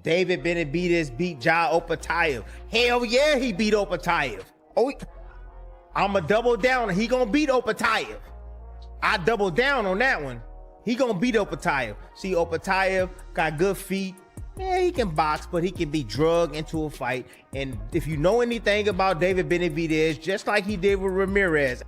David Benavidez beat Jai Opetaia. Hell yeah, he beat Opetaia. Oh, I'm a double down. He gonna beat Opetaia. I double down on that one. He gonna beat Opetaia. See, Opetaia got good feet. Yeah, he can box, but he can be drugged into a fight. And if you know anything about David Benavidez, just like he did with Ramirez,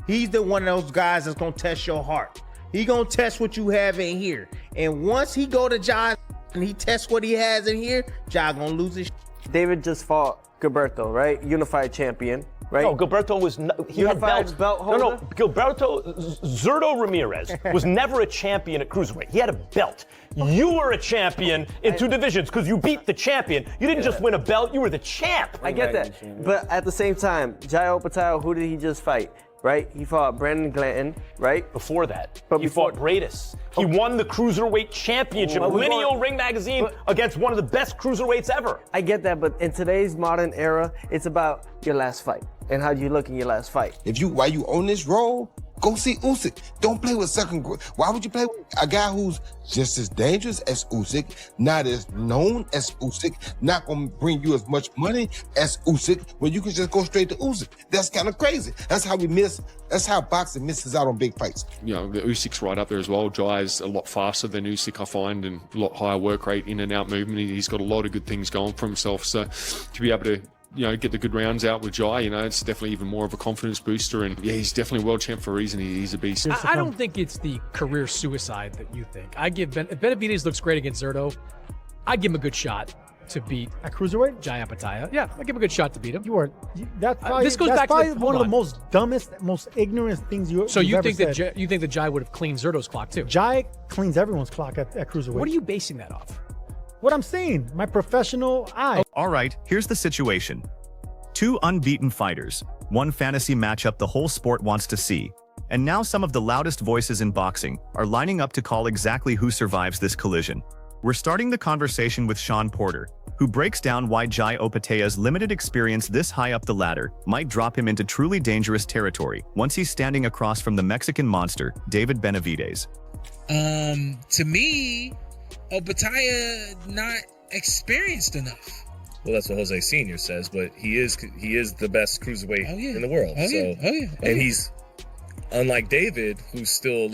he's the one of those guys that's gonna test your heart. He gonna test what you have in here. And once he go to Jai and he tests what he has in here, Jai gonna lose his. David just fought Gilberto, right? Unified champion, right? No, Gilberto was he had belts. Belt holder? No, Gilberto Zurdo Ramirez was never a champion at cruiserweight. He had a belt. You were a champion in two divisions because you beat the champion. You didn't just win a belt; you were the champ. I get that, but at the same time, Jai Opetaia, who did he just fight? Right? He fought Brandon Glanton, right? Before that, but he fought Bradis. He won the cruiserweight championship, Lineal Ring Magazine, against one of the best cruiserweights ever. I get that, but in today's modern era, it's about your last fight and how you look in your last fight. While you on this roll, go see Usyk. Don't play with second. Why would you play with a guy who's just as dangerous as Usyk, not as known as Usyk, not gonna bring you as much money as Usyk, when you can just go straight to Usyk? That's kind of crazy. That's how boxing misses out on big fights. You know, the Usyk's right up there as well. Jai's a lot faster than Usyk, I find, and a lot higher work rate, in and out movement. He's got a lot of good things going for himself. So to be able to, get the good rounds out with Jai, it's definitely even more of a confidence booster. And yeah, he's definitely world champ for a reason. He's a beast. I don't think it's the career suicide that you think. I give Benavidez looks great against Zurdo. I'd give him a good shot to beat at cruiserweight. Jai Opetaia. Yeah, I'd give him a good shot to beat him. That's probably one of the most dumbest, most ignorant things you. So you think that Jai would have cleaned Zurdo's clock too? Jai cleans everyone's clock at cruiserweight. What are you basing that off? What I'm saying, my professional eye. All right, here's the situation. Two unbeaten fighters, one fantasy matchup the whole sport wants to see, and now some of the loudest voices in boxing are lining up to call exactly who survives this collision. We're starting the conversation with Sean Porter, who breaks down why Jai Opetaia's limited experience this high up the ladder might drop him into truly dangerous territory once he's standing across from the Mexican monster, David Benavidez. To me, Opetaia not experienced enough. Well, that's what Jose Sr. says, but he is the best cruiserweight in the world. And he's, unlike David, who's still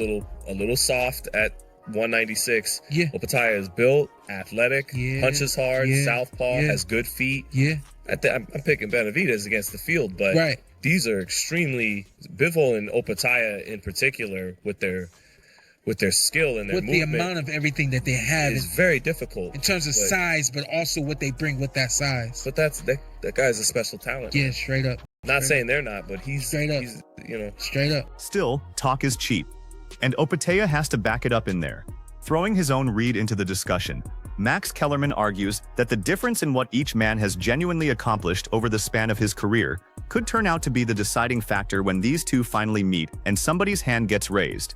a little soft at 196. Yeah. Opetaia is built, athletic, punches hard, southpaw, has good feet. Yeah. I'm picking Benavidez against the field, but these are extremely, Bivol and Opetaia in particular, with their skill and their movement, the amount of everything that they have is very difficult in terms of size, but also what they bring with that size. But that guy's a special talent. Yeah, straight up. Not saying they're not, but he's straight up. Straight up. Still, talk is cheap, and Opetaia has to back it up in there. Throwing his own read into the discussion, Max Kellerman argues that the difference in what each man has genuinely accomplished over the span of his career could turn out to be the deciding factor when these two finally meet and somebody's hand gets raised.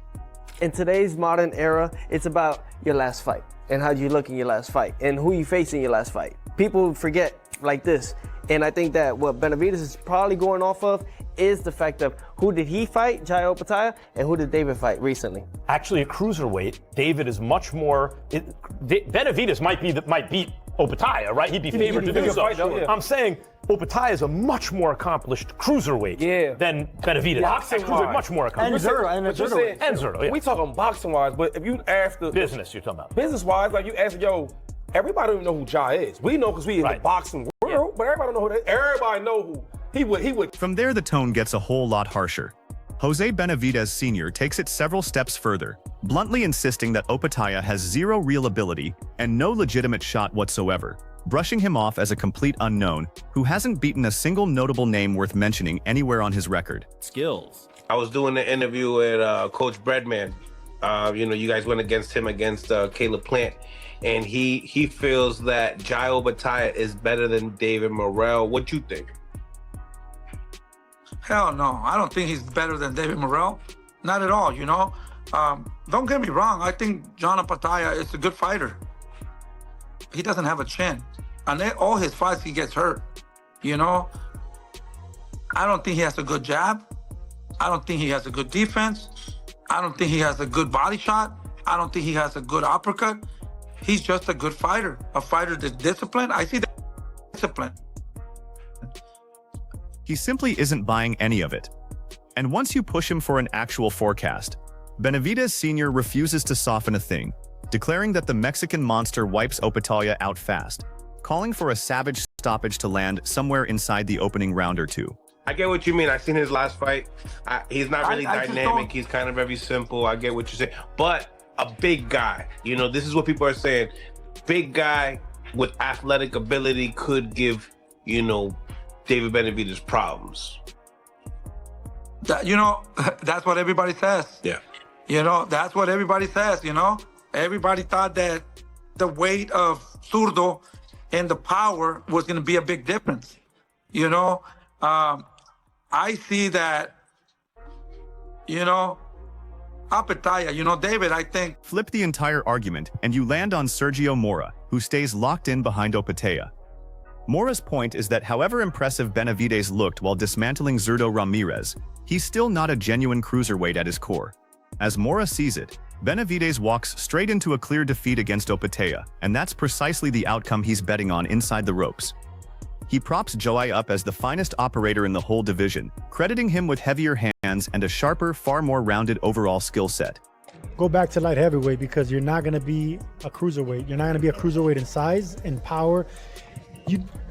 In today's modern era, it's about your last fight and how you look in your last fight and who you face in your last fight. People forget like this. And I think that what Benavidez is probably going off of is the fact of who did he fight, Jai Opetaia, and who did David fight recently? Actually, at cruiserweight, David is much more. Benavidez might beat Opetaia, right? He'd be favored to do so. I'm saying Opetaia is a much more accomplished cruiserweight than Benavidez. Boxing-wise, much more accomplished. And Zurdo. We talking boxing-wise, but if you ask the business, you're talking about business-wise, like you ask, everybody don't even know who Jai is. We know because we in the boxing world, but everybody don't know who that. Everybody know who he would. From there, the tone gets a whole lot harsher. Jose Benavidez Sr. takes it several steps further, bluntly insisting that Opetaia has zero real ability and no legitimate shot whatsoever, brushing him off as a complete unknown who hasn't beaten a single notable name worth mentioning anywhere on his record. Skills. I was doing the interview with Coach Breadman. You guys went against him against Caleb Plant, and he feels that Jai Opetaia is better than David Morrell. What you think? Hell no, I don't think he's better than David Morrell. Not at all, Don't get me wrong, I think Jai Opetaia is a good fighter. He doesn't have a chin. And all his fights, he gets hurt, I don't think he has a good jab. I don't think he has a good defense. I don't think he has a good body shot. I don't think he has a good uppercut. He's just a good fighter, a fighter that's disciplined. I see that discipline. He simply isn't buying any of it. And once you push him for an actual forecast, Benavidez Sr. refuses to soften a thing, declaring that the Mexican monster wipes Opetaia out fast, calling for a savage stoppage to land somewhere inside the opening round or two. I get what you mean. I've seen his last fight. He's not really dynamic. He's kind of very simple. I get what you're saying. But a big guy, you know, this is what people are saying. Big guy with athletic ability could give, you know, David Benavidez problems. You know, that's what everybody says. Yeah. You know, that's what everybody says, you know. Everybody thought that the weight of Zurdo and the power was going to be a big difference. You know, I see that, you know, Opetaia, you know, David, I think. Flip the entire argument and you land on Sergio Mora, who stays locked in behind Opetaia. Mora's point is that however impressive Benavidez looked while dismantling Zurdo Ramirez, he's still not a genuine cruiserweight at his core. As Mora sees it, Benavidez walks straight into a clear defeat against Opetaia, and that's precisely the outcome he's betting on inside the ropes. He props Jai up as the finest operator in the whole division, crediting him with heavier hands and a sharper, far more rounded overall skill set. Go back to light heavyweight because you're not going to be a cruiserweight. You're not going to be a cruiserweight in size and power.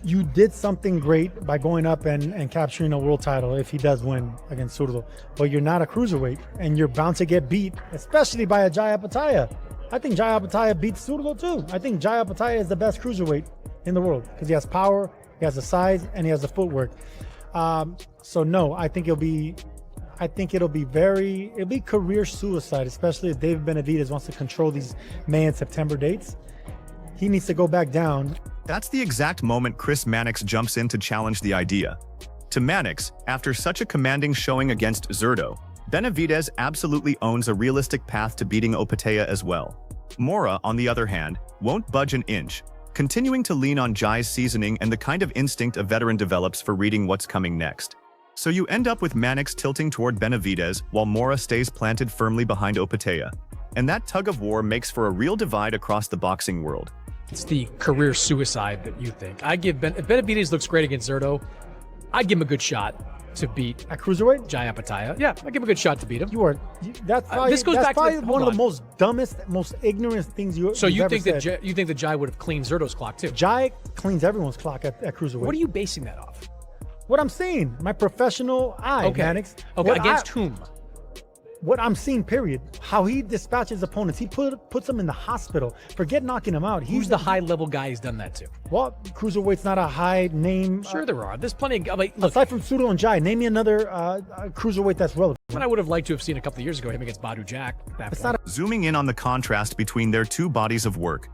You did something great by going up and capturing a world title if he does win against Zurdo. But you're not a cruiserweight, and you're bound to get beat, especially by a Jai Opetaia. I think Jai Opetaia beats Zurdo too. I think Jai Opetaia is the best cruiserweight in the world because he has power, he has the size, and he has the footwork. So no, I think it'll be career suicide, especially if David Benavidez wants to control these May and September dates. He needs to go back down. That's the exact moment Chris Mannix jumps in to challenge the idea. To Mannix, after such a commanding showing against Zurdo, Benavidez absolutely owns a realistic path to beating Opetaia as well. Mora, on the other hand, won't budge an inch, continuing to lean on Jai's seasoning and the kind of instinct a veteran develops for reading what's coming next. So you end up with Mannix tilting toward Benavidez while Mora stays planted firmly behind Opetaia. And that tug of war makes for a real divide across the boxing world. It's the career suicide that you think. I give Benavidez looks great against Zurdo. I'd give him a good shot to beat a cruiserweight, Jai Opetaia. Yeah, I give him a good shot to beat him. That's probably one of the most dumbest, most ignorant things you. So you think said. that you think that Jai would have cleaned Zurdo's clock too? Jai cleans everyone's clock at cruiserweight. What are you basing that off? What I'm saying, my professional eye, Mannix. Okay, against whom? What I'm seeing, period. How he dispatches opponents. He puts them in the hospital. Forget knocking them out. Who's the high-level guy he's done that to? Well, cruiserweight's not a high name. Sure there are. There's plenty of... Look, aside from Zurdo and Jai, name me another cruiserweight that's relevant. And I would have liked to have seen a couple of years ago him against Badu Jack. Zooming in on the contrast between their two bodies of work,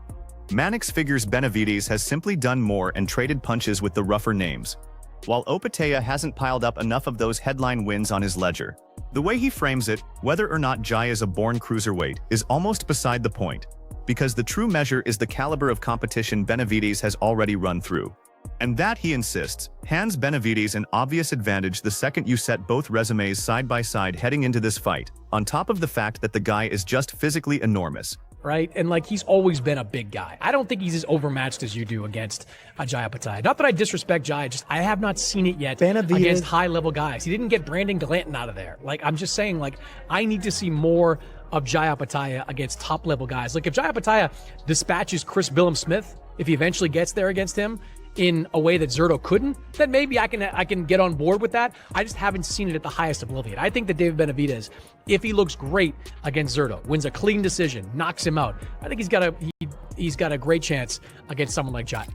Mannix figures Benavidez has simply done more and traded punches with the rougher names, while Opetaia hasn't piled up enough of those headline wins on his ledger. The way he frames it, whether or not Jai is a born cruiserweight is almost beside the point, because the true measure is the caliber of competition Benavidez has already run through. And that, he insists, hands Benavidez an obvious advantage the second you set both resumes side by side heading into this fight, on top of the fact that the guy is just physically enormous. Right? And like, he's always been a big guy. I don't think he's as overmatched as you do against Jai Opetaia. Not that I disrespect Jai, just I have not seen it yet against high-level guys. He didn't get Brandon Glanton out of there. Like, I'm just saying, like, I need to see more of Jai Opetaia against top-level guys. Like, if Jai Opetaia dispatches Chris Billum-Smith, if he eventually gets there against him, in a way that Zurdo couldn't, then maybe I can get on board with that. I just haven't seen it at the highest oblivion. I think that David Benavidez, if he looks great against Zurdo, wins a clean decision, knocks him out, I think he's got a great chance against someone like Jai.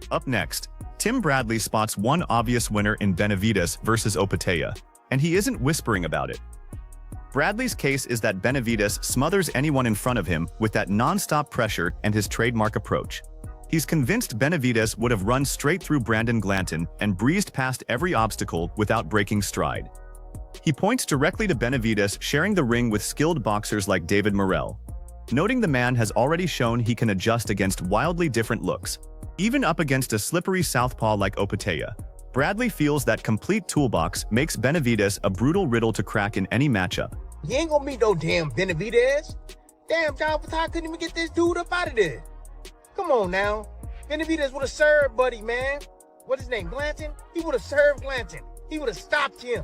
Up next, Tim Bradley spots one obvious winner in Benavidez versus Opetaia, and he isn't whispering about it. Bradley's case is that Benavidez smothers anyone in front of him with that non-stop pressure and his trademark approach. He's convinced Benavidez would have run straight through Brandon Glanton and breezed past every obstacle without breaking stride. He points directly to Benavidez sharing the ring with skilled boxers like David Morrell, noting the man has already shown he can adjust against wildly different looks. Even up against a slippery southpaw like Opetaia, Bradley feels that complete toolbox makes Benavidez a brutal riddle to crack in any matchup. You ain't gonna meet no damn Benavidez. Damn, Jai Opetaia couldn't even get this dude up out of there. Come on now. Benavidez would have served Buddy, man. What's his name, Glanton? He would have served Glanton. He would have stopped him.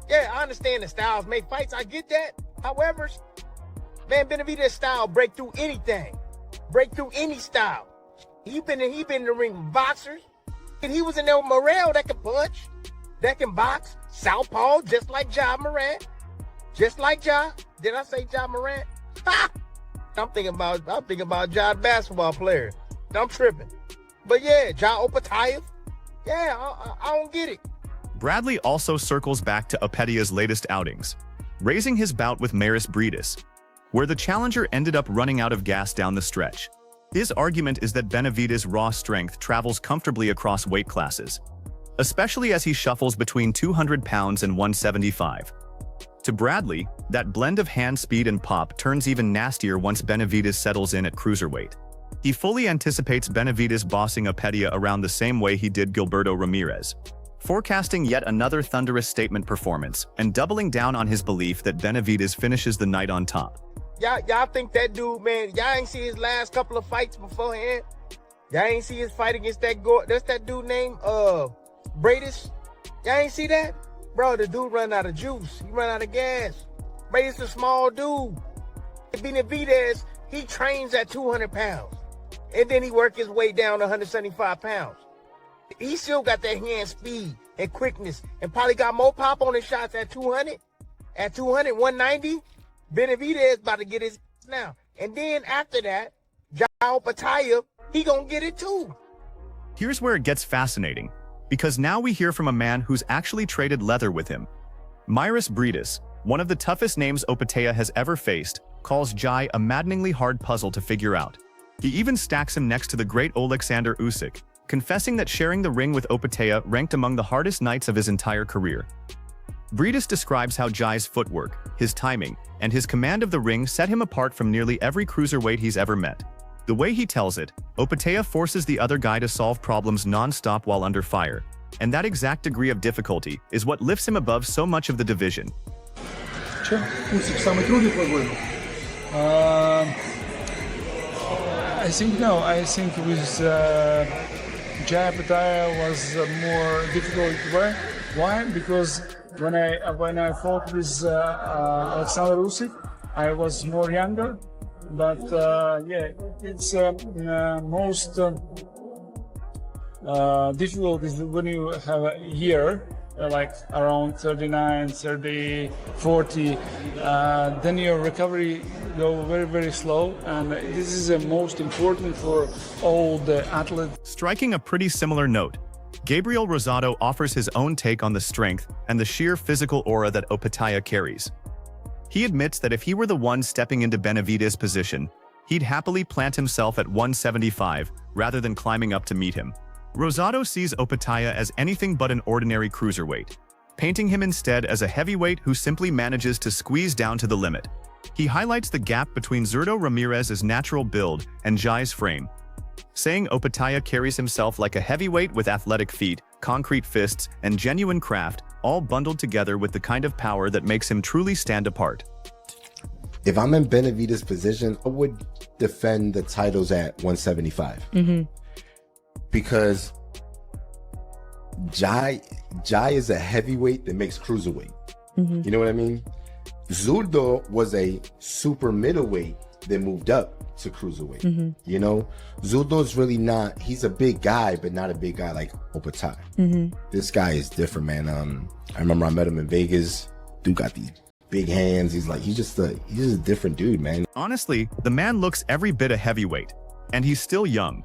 Yeah, I understand the styles make fights. I get that. However, man, Benavidez' style break through anything. Break through any style. He been in the ring with boxers. And he was in there with Morrell that can punch, that can box. Southpaw, just like Ja Morant. Just like Ja. Did I say Ja Morant? Ha! I'm thinking about Ja, the basketball player. I'm tripping. But yeah, Jai Opetaia. Yeah, I don't get it. Bradley also circles back to Opetaia's latest outings, raising his bout with Mairis Briedis, where the challenger ended up running out of gas down the stretch. His argument is that Benavidez' raw strength travels comfortably across weight classes, especially as he shuffles between 200 pounds and 175. To Bradley, that blend of hand speed and pop turns even nastier once Benavidez settles in at cruiserweight. He fully anticipates Benavidez bossing Opetaia around the same way he did Gilberto Ramirez, forecasting yet another thunderous statement performance and doubling down on his belief that Benavidez finishes the night on top. Y'all think that dude, man, y'all ain't see his last couple of fights beforehand? Y'all ain't see his fight against that's that dude named Briedis? Y'all ain't see that? Bro, the dude run out of juice. He run out of gas. Briedis a small dude. Benavidez, he trains at 200 pounds. And then he work his way down to 175 pounds. He still got that hand speed and quickness and probably got more pop on his shots at 200. At 200, 190, Benavidez about to get his now. And then after that, Jai Opetaia, he gonna get it too. Here's where it gets fascinating, because now we hear from a man who's actually traded leather with him. Mairis Briedis, one of the toughest names Opetaia has ever faced, calls Jai a maddeningly hard puzzle to figure out. He even stacks him next to the great Oleksandr Usyk, confessing that sharing the ring with Opetaia ranked among the hardest nights of his entire career. Briedis describes how Jai's footwork, his timing, and his command of the ring set him apart from nearly every cruiserweight he's ever met. The way he tells it, Opetaia forces the other guy to solve problems non-stop while under fire, and that exact degree of difficulty is what lifts him above so much of the division. I think no. I think with Jai Opetaia was more difficult way. Why? Because when I fought with Oleksandr Usyk, I was more younger. But yeah, it's most difficult is when you have a year, like around 39, 30, 40, then your recovery go very, very slow. And this is the most important for all the athletes. Striking a pretty similar note, Gabriel Rosado offers his own take on the strength and the sheer physical aura that Opetaia carries. He admits that if he were the one stepping into Benavidez' position, he'd happily plant himself at 175 rather than climbing up to meet him. Rosado sees Opetaia as anything but an ordinary cruiserweight, painting him instead as a heavyweight who simply manages to squeeze down to the limit. He highlights the gap between Zurdo Ramirez's natural build and Jai's frame, saying Opetaia carries himself like a heavyweight with athletic feet, concrete fists, and genuine craft, all bundled together with the kind of power that makes him truly stand apart. If I'm in Benavidez' position, I would defend the titles at 175. Because Jai is a heavyweight that makes cruiserweight. You know what I mean? Zurdo was a super middleweight that moved up to cruiserweight. You know, Zurdo's really not, he's a big guy, but not a big guy like Opetaia. This guy is different, man. I remember I met him in Vegas. Dude got these big hands. He's just a different dude, man. Honestly, the man looks every bit a heavyweight, and he's still young.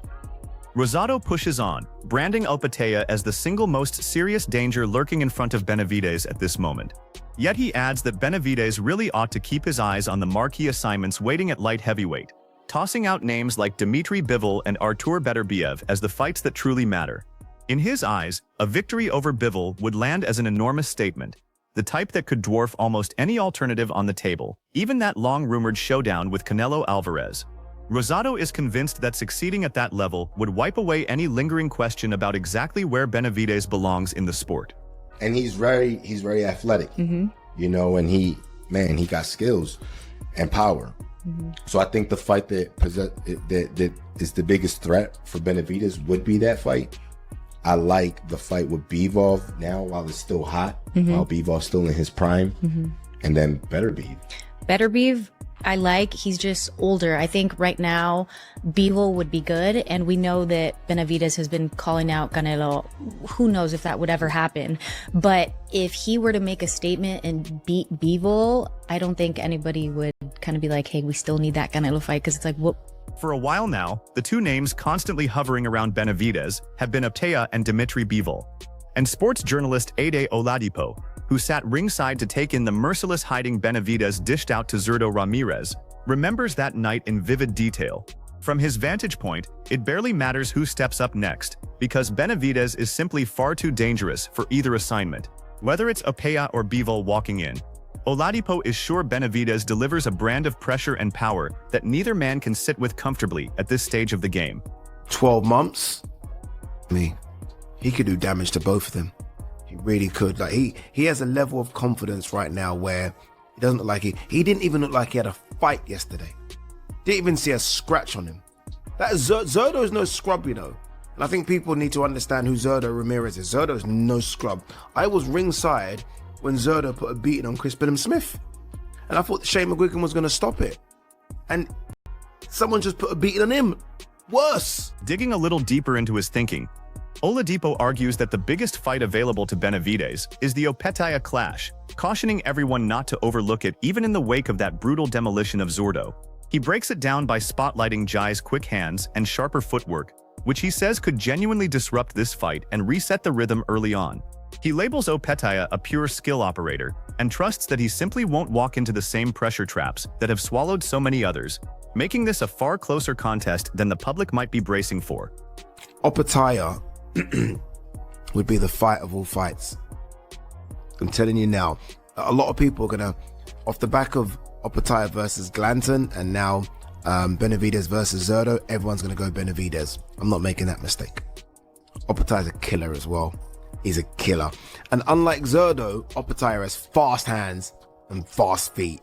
Rosado pushes on, branding Opetaia as the single most serious danger lurking in front of Benavidez at this moment. Yet he adds that Benavidez really ought to keep his eyes on the marquee assignments waiting at light heavyweight, tossing out names like Dmitry Bivol and Artur Beterbiev as the fights that truly matter. In his eyes, a victory over Bivol would land as an enormous statement, the type that could dwarf almost any alternative on the table, even that long-rumored showdown with Canelo Alvarez. Rosado is convinced that succeeding at that level would wipe away any lingering question about exactly where Benavidez belongs in the sport. And he's very athletic, you know, and he got skills and power. So I think the fight that is the biggest threat for Benavidez would be that fight. I like the fight with Bivol now while it's still hot, while Bivol's still in his prime, and then Beterbiev. Beterbiev, I like. He's just older. I think right now Bivol would be good, and we know that Benavidez has been calling out Canelo. Who knows if that would ever happen? But if he were to make a statement and beat Bivol, I don't think anybody would kind of be like, "Hey, we still need that Canelo fight," because it's like, what? For a while now, the two names constantly hovering around Benavidez have been Opetaia and Dimitri Bivol. And sports journalist Jai Oladipo, who sat ringside to take in the merciless hiding Benavidez dished out to Zurdo Ramirez, remembers that night in vivid detail. From his vantage point, it barely matters who steps up next, because Benavidez is simply far too dangerous for either assignment. Whether it's Opetaia or Bivol walking in, Oladipo is sure Benavidez delivers a brand of pressure and power that neither man can sit with comfortably at this stage of the game. 12 months, he could do damage to both of them. He really could. Like he has a level of confidence right now where he doesn't look like he didn't even look like he had a fight yesterday. Didn't even see a scratch on him. That Zurdo is no scrub, you know. And I think people need to understand who Zurdo Ramirez is. Zurdo is no scrub. I was ringside when Zurdo put a beating on Chris Benham-Smith. And I thought Shane McGuigan was going to stop it. And someone just put a beating on him. Worse. Digging a little deeper into his thinking, Oladipo argues that the biggest fight available to Benavidez is the Opetaia clash, cautioning everyone not to overlook it even in the wake of that brutal demolition of Zurdo. He breaks it down by spotlighting Jai's quick hands and sharper footwork, which he says could genuinely disrupt this fight and reset the rhythm early on. He labels Opetaia a pure skill operator and trusts that he simply won't walk into the same pressure traps that have swallowed so many others, making this a far closer contest than the public might be bracing for. Opetaia would be the fight of all fights. I'm telling you now, a lot of people are gonna, off the back of Opetaia versus Glanton and now Benavidez versus Zurdo, everyone's gonna go Benavidez. I'm not making that mistake. Opetaia's a killer as well. He's a killer. And unlike Zurdo, Opetaia has fast hands and fast feet.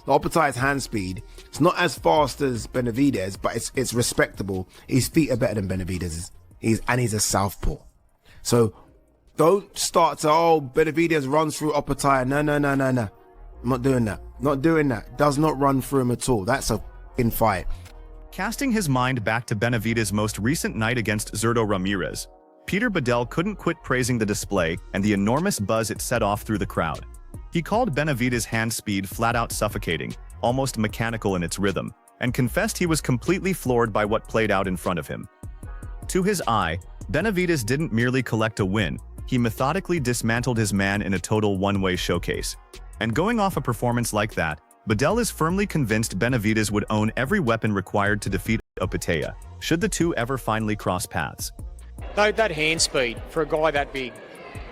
The Opetaia's hand speed, it's not as fast as Benavidez, but it's respectable. His feet are better than Benavidez's. He's a southpaw. So don't start to, Benavidez runs through Opetaia. No. I'm not doing that. Not doing that. Does not run through him at all. That's a f***ing fight. Casting his mind back to Benavidez's most recent night against Zurdo Ramirez, Peter Bedell couldn't quit praising the display and the enormous buzz it set off through the crowd. He called Benavidez's hand speed flat-out suffocating, almost mechanical in its rhythm, and confessed he was completely floored by what played out in front of him. To his eye, Benavidez didn't merely collect a win, he methodically dismantled his man in a total one-way showcase. And going off a performance like that, Bedell is firmly convinced Benavidez would own every weapon required to defeat Opetaia, should the two ever finally cross paths. That hand speed for a guy that big,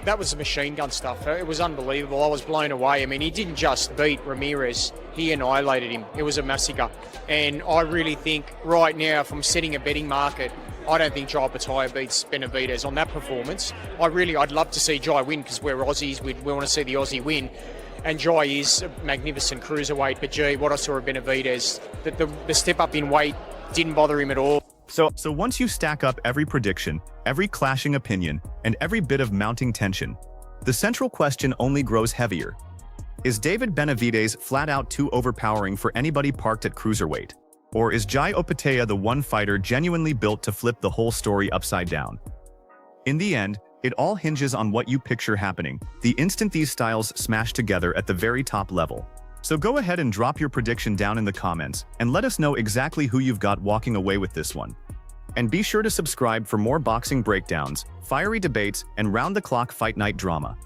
that was machine gun stuff. It was unbelievable. I was blown away. I mean, he didn't just beat Ramirez, he annihilated him. It was a massacre. And I really think right now, if I'm setting a betting market, I don't think Jai Opetaia beats Benavidez on that performance. I'd love to see Jai win because we're Aussies. We want to see the Aussie win. And Jai is a magnificent cruiserweight. But gee, what I saw of Benavidez, the step up in weight didn't bother him at all. So once you stack up every prediction, every clashing opinion, and every bit of mounting tension, the central question only grows heavier. Is David Benavidez flat out too overpowering for anybody parked at cruiserweight? Or is Jai Opetaia the one fighter genuinely built to flip the whole story upside down? In the end, it all hinges on what you picture happening the instant these styles smash together at the very top level. So go ahead and drop your prediction down in the comments and let us know exactly who you've got walking away with this one. And be sure to subscribe for more boxing breakdowns, fiery debates, and round-the-clock fight night drama.